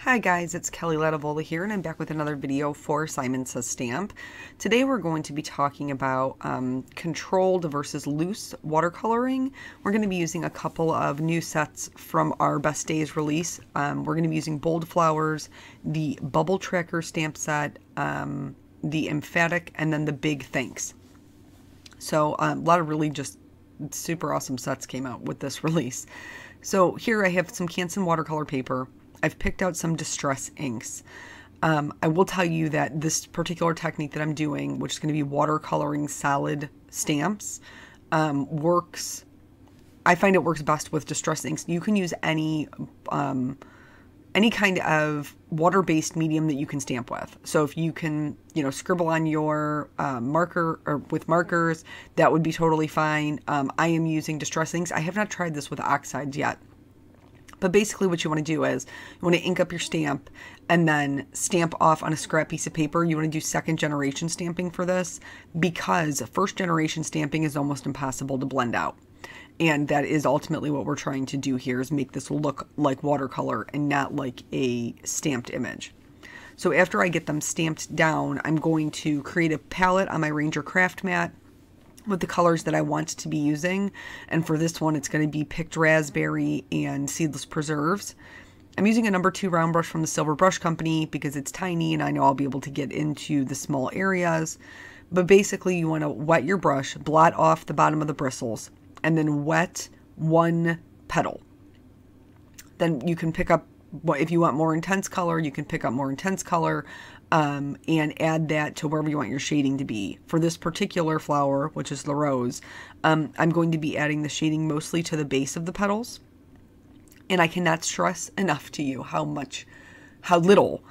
Hi guys, it's Kelly Latevola here, and I'm back with another video for Simon Says Stamp. Today we're going to be talking about controlled versus loose watercoloring. We're going to be using a couple of new sets from our Best Days release. We're going to be using Bold Flowers, the Bubble Tracker stamp set, the Emphatic, and then the Big Thanks. So a lot of really just super awesome sets came out with this release. So here I have some Canson watercolor paper. I've picked out some distress inks. I will tell you that this particular technique that I'm doing, which is going to be watercoloring solid stamps, works. I find it works best with distress inks. You can use any kind of water-based medium that you can stamp with. So if you can, scribble on your marker or with markers, that would be totally fine. I am using distress inks. I have not tried this with oxides yet. But basically what you want to do is you want to ink up your stamp and then stamp off on a scrap piece of paper. You want to do second generation stamping for this because first generation stamping is almost impossible to blend out. And that is ultimately what we're trying to do here, is make this look like watercolor and not like a stamped image. So after I get them stamped down, I'm going to create a palette on my Ranger craft mat with the colors that I want to be using. And for this one, it's going to be picked raspberry and seedless preserves. I'm using a number 2 round brush from the Silver Brush Company because it's tiny and I know I'll be able to get into the small areas. But basically you want to wet your brush, blot off the bottom of the bristles, and then wet one petal. Then you can pick up, if you want more intense color, you can pick up more intense color. And add that to wherever you want your shading to be. For this particular flower, which is the rose, I'm going to be adding the shading mostly to the base of the petals. And I cannot stress enough to you how minimal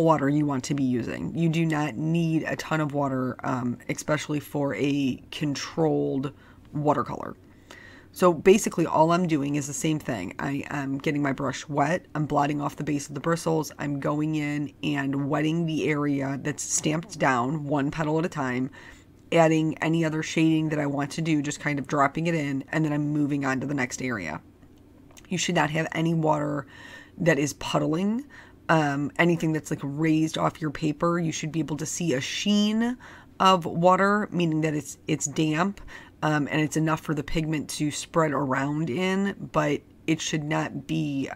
water you want to be using. You do not need a ton of water, especially for a controlled watercolor. So basically all I'm doing is the same thing. I am getting my brush wet, I'm blotting off the base of the bristles, I'm going in and wetting the area that's stamped down one petal at a time, adding any other shading that I want to do, just kind of dropping it in, and then I'm moving on to the next area. You should not have any water that is puddling, anything that's like raised off your paper. You should be able to see a sheen of water, meaning that it's damp. And it's enough for the pigment to spread around in, but it should not be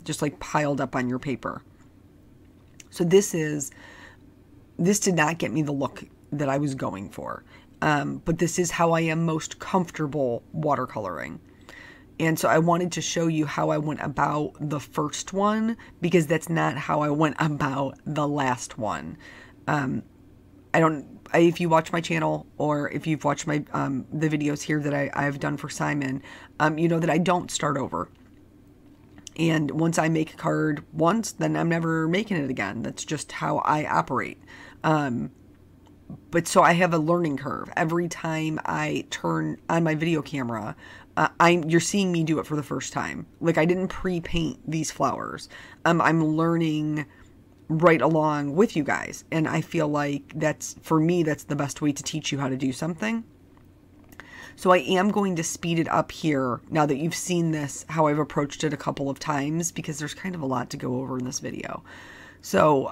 just like piled up on your paper. So this did not get me the look that I was going for, but this is how I am most comfortable watercoloring. And so I wanted to show you how I went about the first one, because that's not how I went about the last one. If you watch my channel, or if you've watched my the videos here that I've done for Simon, you know that I don't start over. And once I make a card once, then I'm never making it again. That's just how I operate. But so I have a learning curve. Every time I turn on my video camera, you're seeing me do it for the first time. Like, I didn't pre-paint these flowers. I'm learning right along with you guys, and I feel like for me that's the best way to teach you how to do something. So I am going to speed it up here now that you've seen this, how I've approached it a couple of times, because there's kind of a lot to go over in this video. So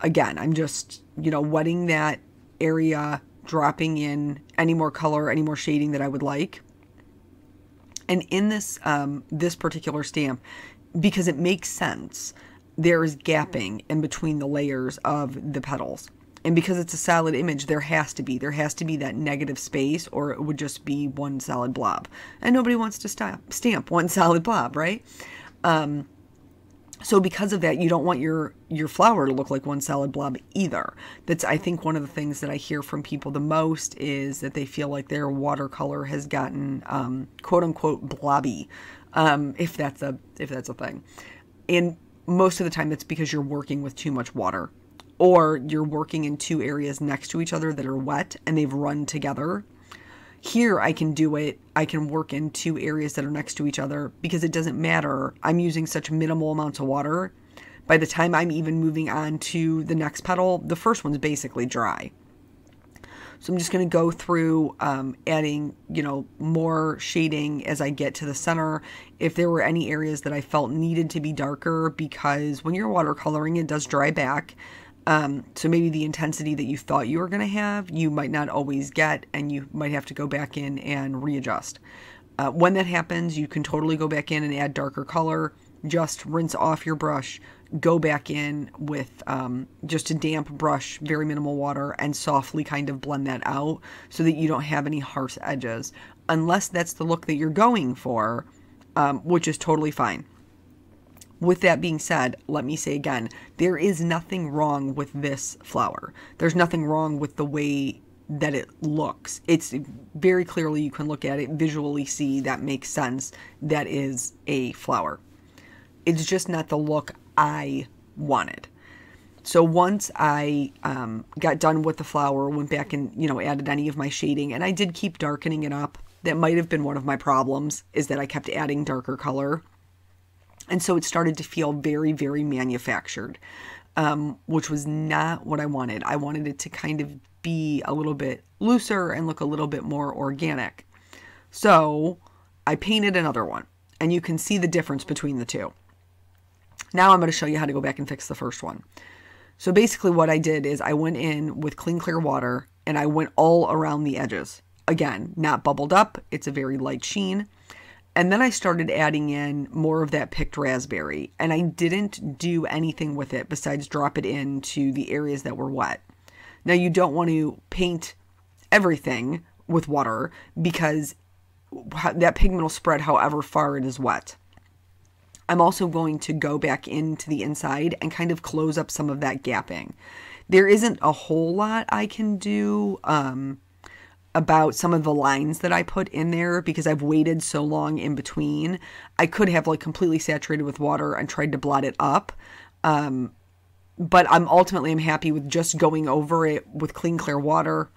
again, I'm just wetting that area, dropping in any more color, any more shading that I would like. And in this this particular stamp, because it makes sense, there is gapping in between the layers of the petals. And because it's a solid image, there has to be that negative space, or it would just be one solid blob. And nobody wants to stamp one solid blob, right? So because of that, you don't want your flower to look like one solid blob either. That's, I think, one of the things that I hear from people the most, is that they feel like their watercolor has gotten quote unquote blobby, if that's a thing. And most of the time, it's because you're working with too much water, or you're working in two areas next to each other that are wet and they've run together. Here, I can do it. I can work in two areas that are next to each other because it doesn't matter. I'm using such minimal amounts of water. By the time I'm even moving on to the next petal, the first one's basically dry. So I'm just going to go through adding, you know, more shading as I get to the center. If there were any areas that I felt needed to be darker, because when you're watercoloring, it does dry back. So maybe the intensity that you thought you were going to have, you might not always get, and you might have to go back in and readjust. When that happens, you can totally go back in and add darker color. Just rinse off your brush, go back in with just a damp brush, very minimal water, and softly kind of blend that out so that you don't have any harsh edges, unless that's the look that you're going for, which is totally fine. With that being said, let me say again, there is nothing wrong with this flower. There's nothing wrong with the way that it looks. It's very clearly, you can look at it, visually see that makes sense. That is a flower. It's just not the look I wanted. So once I got done with the flower, went back and, you know, added any of my shading, and I did keep darkening it up. That might have been one of my problems, is that I kept adding darker color. And so it started to feel very, very manufactured, which was not what I wanted. I wanted it to kind of be a little bit looser and look a little bit more organic. So I painted another one, and you can see the difference between the two. Now I'm going to show you how to go back and fix the first one. So basically what I did is I went in with clean, clear water, and I went all around the edges. Again, not bubbled up. It's a very light sheen. And then I started adding in more of that picked raspberry, and I didn't do anything with it besides drop it into the areas that were wet. Now, you don't want to paint everything with water because that pigment will spread however far it is wet. I'm also going to go back into the inside and kind of close up some of that gapping. There isn't a whole lot I can do about some of the lines that I put in there because I've waited so long in between. I could have like completely saturated with water and tried to blot it up. But I'm happy with just going over it with clean, clear water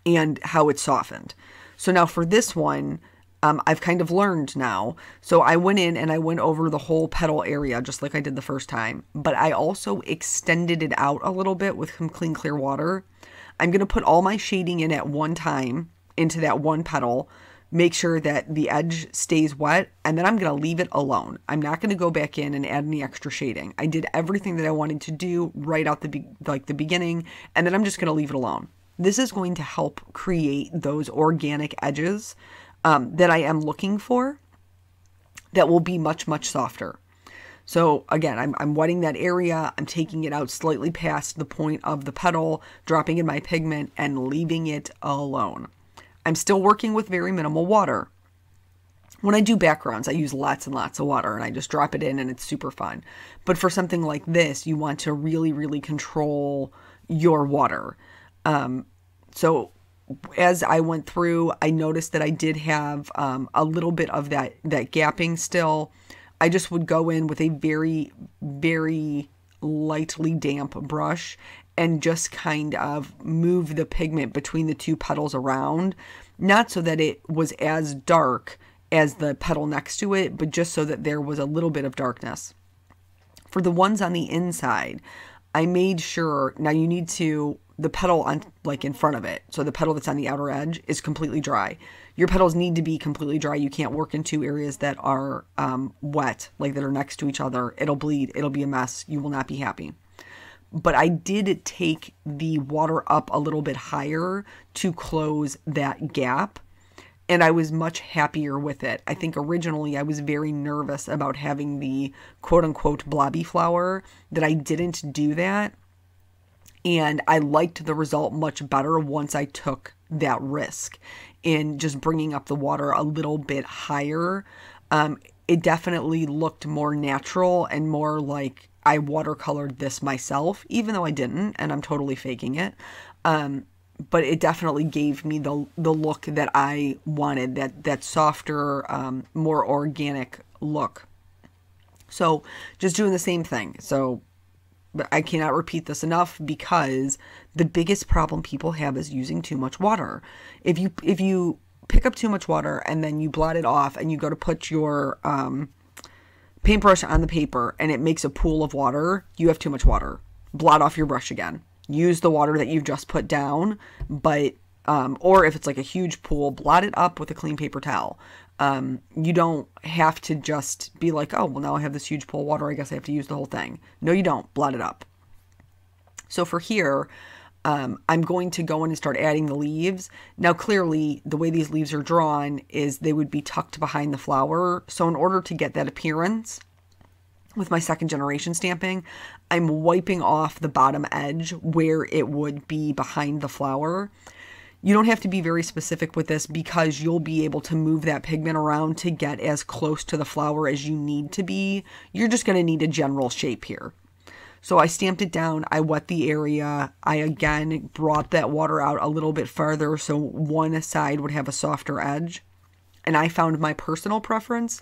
and how it softened. So now for this one, I've kind of learned now. So I went in and I went over the whole petal area just like I did the first time. But I also extended it out a little bit with some clean, clear water. I'm going to put all my shading in at one time into that one petal, make sure that the edge stays wet, and then I'm going to leave it alone. I'm not going to go back in and add any extra shading. I did everything that I wanted to do right out the beginning, and then I'm just going to leave it alone. This is going to help create those organic edges that I am looking for that will be much, much softer. So again, I'm wetting that area, I'm taking it out slightly past the point of the petal, dropping in my pigment, and leaving it alone. I'm still working with very minimal water. When I do backgrounds, I use lots and lots of water, and I just drop it in, and it's super fun. But for something like this, you want to really, really control your water. So as I went through, I noticed that I did have a little bit of that gapping still. I just would go in with a very, very lightly damp brush and just kind of move the pigment between the two petals around. Not so that it was as dark as the petal next to it, but just so that there was a little bit of darkness. For the ones on the inside, I made sure, now you need to, the petal on like in front of it, so the petal that's on the outer edge is completely dry. Your petals need to be completely dry. You can't work in two areas that are wet, like that are next to each other. It'll bleed. It'll be a mess. You will not be happy. But I did take the water up a little bit higher to close that gap, and I was much happier with it. I think originally I was very nervous about having the quote-unquote blobby flower, that I didn't do that. And I liked the result much better once I took that risk in just bringing up the water a little bit higher. It definitely looked more natural and more like I watercolored this myself, even though I didn't, and I'm totally faking it. But it definitely gave me the look that I wanted, that softer, more organic look. So just doing the same thing. So but I cannot repeat this enough, because the biggest problem people have is using too much water. If you pick up too much water and then you blot it off and you go to put your paintbrush on the paper and it makes a pool of water, you have too much water. Blot off your brush again. use the water that you've just put down, but, or if it's like a huge pool, blot it up with a clean paper towel. You don't have to just be like, oh, well, now I have this huge pool of water, I guess I have to use the whole thing. No, you don't. Blot it up. So for here, I'm going to go in and start adding the leaves. Now, clearly, the way these leaves are drawn is they would be tucked behind the flower. So in order to get that appearance with my second generation stamping, I'm wiping off the bottom edge where it would be behind the flower. You don't have to be very specific with this because you'll be able to move that pigment around to get as close to the flower as you need to be. You're just going to need a general shape here. So I stamped it down, I wet the area, I again brought that water out a little bit farther so one side would have a softer edge. And I found my personal preference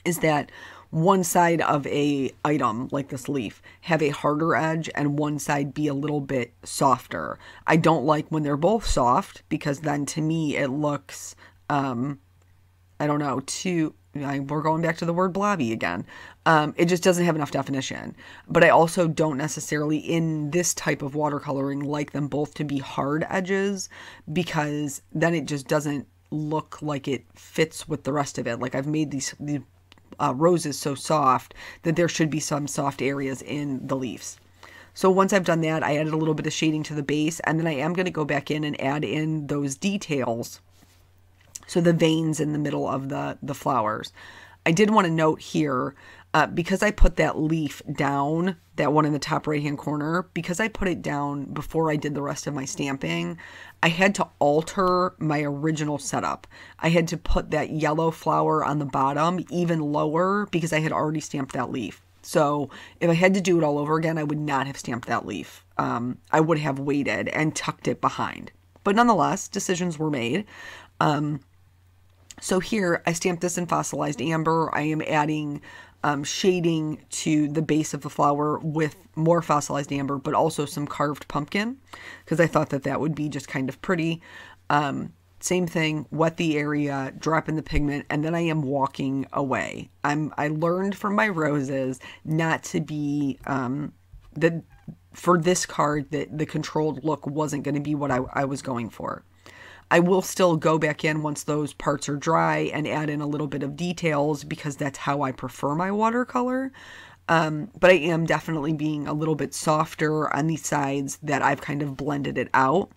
is that one side of a item, like this leaf, have a harder edge and one side be a little bit softer. I don't like when they're both soft because then to me it looks, I don't know, we're going back to the word blobby again. It just doesn't have enough definition. But I also don't necessarily, in this type of watercoloring, like them both to be hard edges because then it just doesn't look like it fits with the rest of it. Like I've made these roses so soft that there should be some soft areas in the leaves. So once I've done that, I added a little bit of shading to the base, and then I am going to go back in and add in those details. So the veins in the middle of the flowers. I did want to note here, because I put that leaf down, that one in the top right hand corner, because I put it down before I did the rest of my stamping, I had to alter my original setup. I had to put that yellow flower on the bottom even lower because I had already stamped that leaf. So if I had to do it all over again, I would not have stamped that leaf. I would have waited and tucked it behind. But nonetheless, decisions were made. So here I stamped this in fossilized amber. I am adding shading to the base of the flower with more fossilized amber, but also some carved pumpkin because I thought that that would be just kind of pretty. Same thing, wet the area, drop in the pigment, and then I am walking away. I learned from my roses not to be, for this card, that the controlled look wasn't going to be what I was going for. I will still go back in once those parts are dry and add in a little bit of details because that's how I prefer my watercolor. But I am definitely being a little bit softer on these sides that I've kind of blended it out.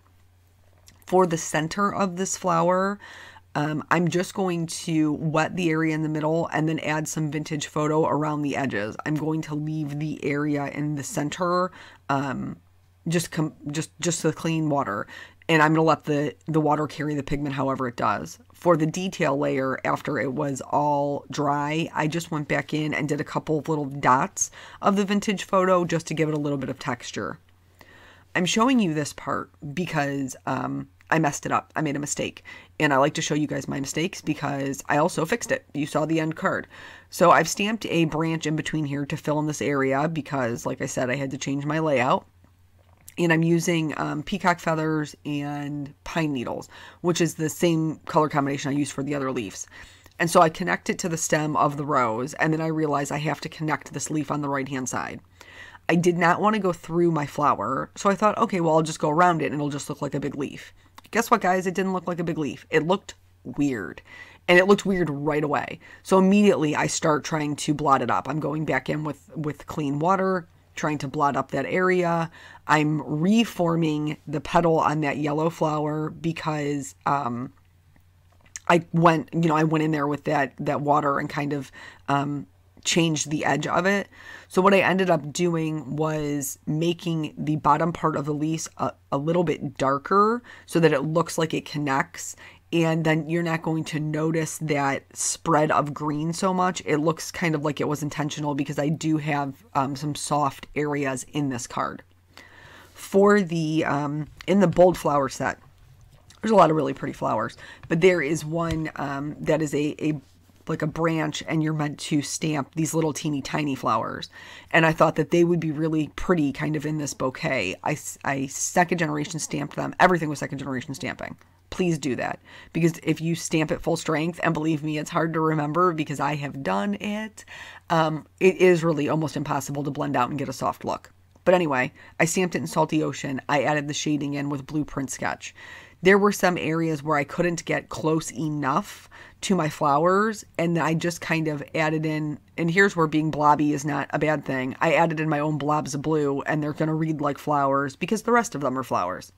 For the center of this flower, I'm just going to wet the area in the middle and then add some vintage photo around the edges. I'm going to leave the area in the center just the clean water. And I'm going to let the water carry the pigment however it does. For the detail layer, after it was all dry, I just went back in and did a couple of little dots of the vintage photo just to give it a little bit of texture. I'm showing you this part because I messed it up. I made a mistake. And I like to show you guys my mistakes because I also fixed it. You saw the end card. So I've stamped a branch in between here to fill in this area because, like I said, I had to change my layout. And I'm using peacock feathers and pine needles, which is the same color combination I used for the other leaves. And so I connect it to the stem of the rose, and then I realize I have to connect this leaf on the right-hand side. I did not want to go through my flower, so I thought, okay, well, I'll just go around it, and it'll just look like a big leaf. Guess what, guys? It didn't look like a big leaf. It looked weird, and it looked weird right away. So immediately I start trying to blot it up. I'm going back in with clean water, trying to blot up that area. I'm reforming the petal on that yellow flower because I went in there with that water and kind of changed the edge of it. So what I ended up doing was making the bottom part of the leaf a little bit darker so that it looks like it connects. And then you're not going to notice that spread of green so much. It looks kind of like it was intentional because I do have some soft areas in this card. For the, in the bold flower set, there's a lot of really pretty flowers, but there is one that is like a branch, and you're meant to stamp these little teeny tiny flowers. And I thought that they would be really pretty kind of in this bouquet. I second generation stamped them. Everything was second generation stamping. Please do that, because if you stamp it full strength, and believe me, it's hard to remember because I have done it, it is really almost impossible to blend out and get a soft look. But anyway, I stamped it in Salty Ocean. I added the shading in with Blueprint Sketch. There were some areas where I couldn't get close enough to my flowers, and I just kind of added in, and here's where being blobby is not a bad thing. I added in my own blobs of blue, and they're going to read like flowers because the rest of them are flowers.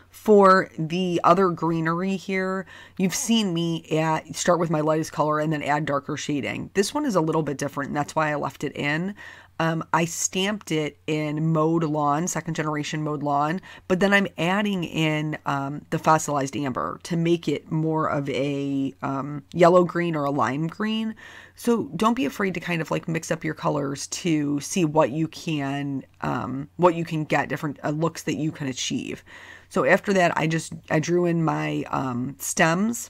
For the other greenery here, you've seen me start with my lightest color and then add darker shading. This one is a little bit different, and that's why I left it in. I stamped it in Mode Lawn, second generation Mode Lawn, but then I'm adding in the Fossilized Amber to make it more of a yellow green or a lime green. So don't be afraid to kind of like mix up your colors to see what you can get, different looks that you can achieve. So after that, I drew in my stems,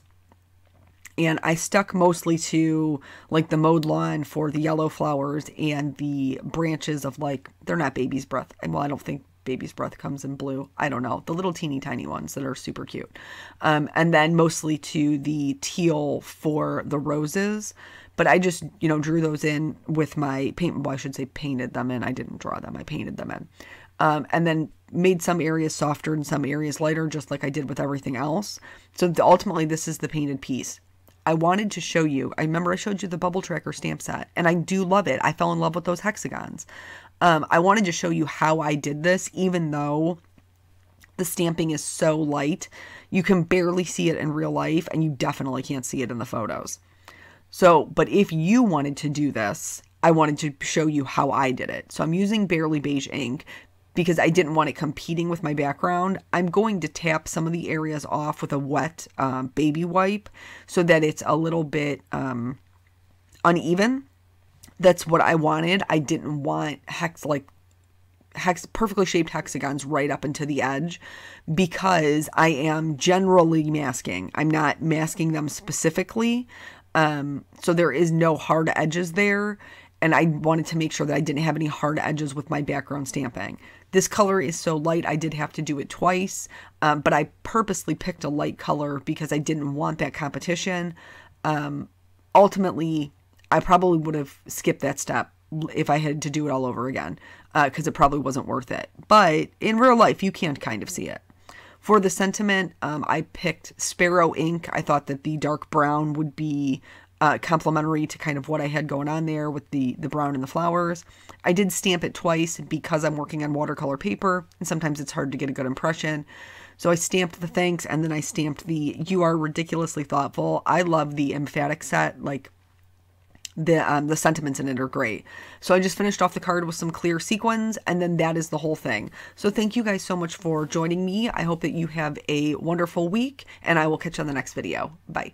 and I stuck mostly to like the mowed lawn for the yellow flowers and the branches of like, they're not baby's breath. Well, I don't think baby's breath comes in blue. I don't know. The little teeny tiny ones that are super cute. And then mostly to the teal for the roses. But I just, drew those in with my paint. Well, I should say painted them in. I didn't draw them. I painted them in. And then made some areas softer and some areas lighter, just like I did with everything else. So ultimately, this is the painted piece. I wanted to show you, I remember I showed you the Bubble Tracker stamp set, and I do love it. I fell in love with those hexagons. I wanted to show you how I did this, even though the stamping is so light. You can barely see it in real life, and you definitely can't see it in the photos. So, but if you wanted to do this, I wanted to show you how I did it. So I'm using Barely Beige ink because I didn't want it competing with my background. I'm going to tap some of the areas off with a wet baby wipe so that it's a little bit uneven. That's what I wanted. I didn't want perfectly shaped hexagons right up into the edge because I am generally masking. I'm not masking them specifically. So there is no hard edges there. And I wanted to make sure that I didn't have any hard edges with my background stamping. This color is so light, I did have to do it twice, but I purposely picked a light color because I didn't want that competition. Ultimately, I probably would have skipped that step if I had to do it all over again, because it probably wasn't worth it. But in real life, you can kind of see it. For the sentiment, I picked Sparrow ink. I thought that the dark brown would be complementary to kind of what I had going on there with the brown and the flowers. I did stamp it twice because I'm working on watercolor paper, and sometimes it's hard to get a good impression. So I stamped the thanks, and then I stamped the "You Are Ridiculously Thoughtful." I love the EMPHATIC set. Like the sentiments in it are great. So I just finished off the card with some clear sequins, and then that is the whole thing. So thank you guys so much for joining me. I hope that you have a wonderful week, and I will catch you on the next video. Bye.